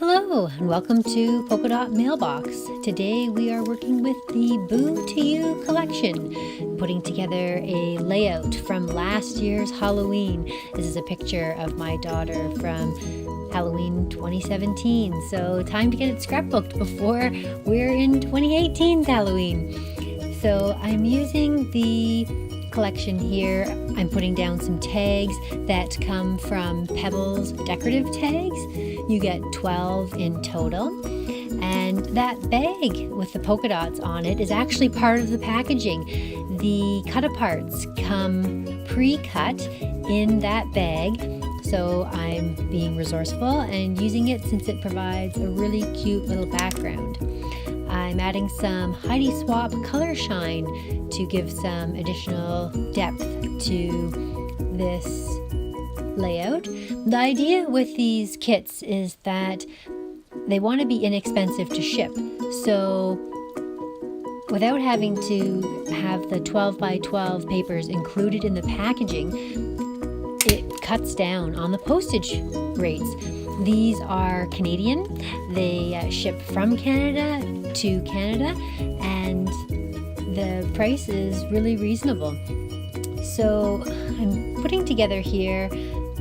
Hello and welcome to Polka Dot Mailbox. Today we are working with the Boo to You collection, putting together a layout from last year's Halloween. This is a picture of my daughter from Halloween 2017, so time to get it scrapbooked before we're in 2018's Halloween. So I'm using the collection here. I'm putting down some tags that come from Pebbles decorative tags. You get 12 in total, and that bag with the polka dots on it is actually part of the packaging. The cut-aparts come pre-cut in that bag, so I'm being resourceful and using it since it provides a really cute little background. I'm adding some Heidi Swap color shine to give some additional depth to this layout. The idea with these kits is that they want to be inexpensive to ship, so without having to have the 12 by 12 papers included in the packaging, it cuts down on the postage rates. These are Canadian. They ship from Canada to Canada, and the price is really reasonable. So I'm putting together here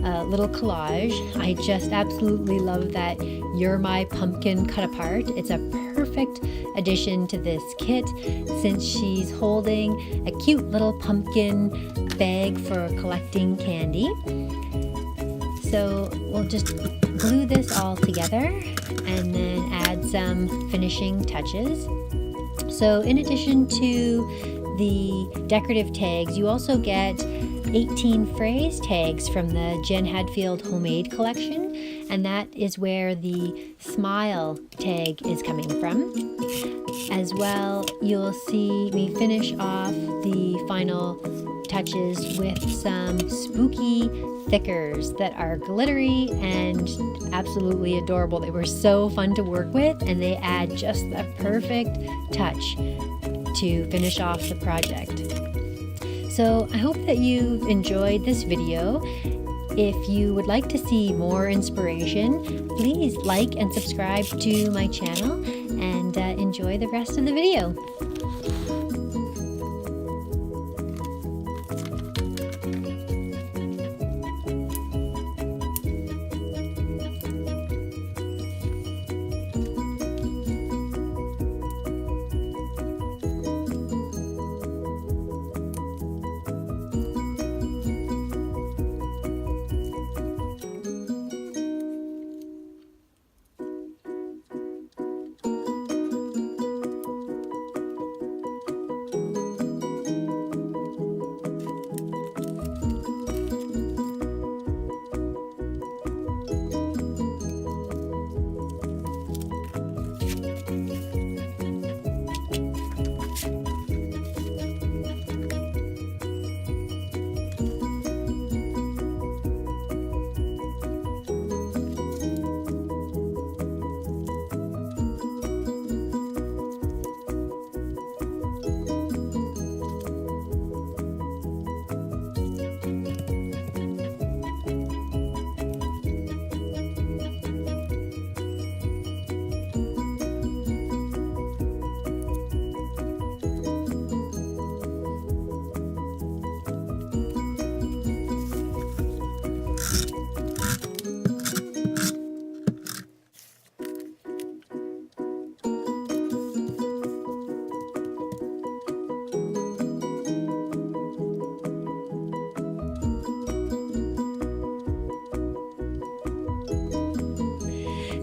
a little collage. I just absolutely love that You're My Pumpkin cut apart. It's a perfect addition to this kit since she's holding a cute little pumpkin bag for collecting candy. So we'll just glue this all together and then add some finishing touches. So in addition to the decorative tags, you also get 18 phrase tags from the Jen Hadfield homemade collection, and that is where the smile tag is coming from. As well, you'll see me finish off the final touches with some spooky thickers that are glittery and absolutely adorable. They were so fun to work with, and they add just the perfect touch to finish off the project. So I hope that you've enjoyed this video. If you would like to see more inspiration, please like and subscribe to my channel and enjoy the rest of the video.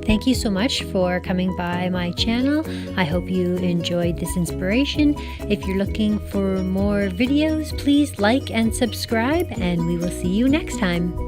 Thank you so much for coming by my channel. I hope you enjoyed this inspiration. If you're looking for more videos, please like and subscribe, and we will see you next time.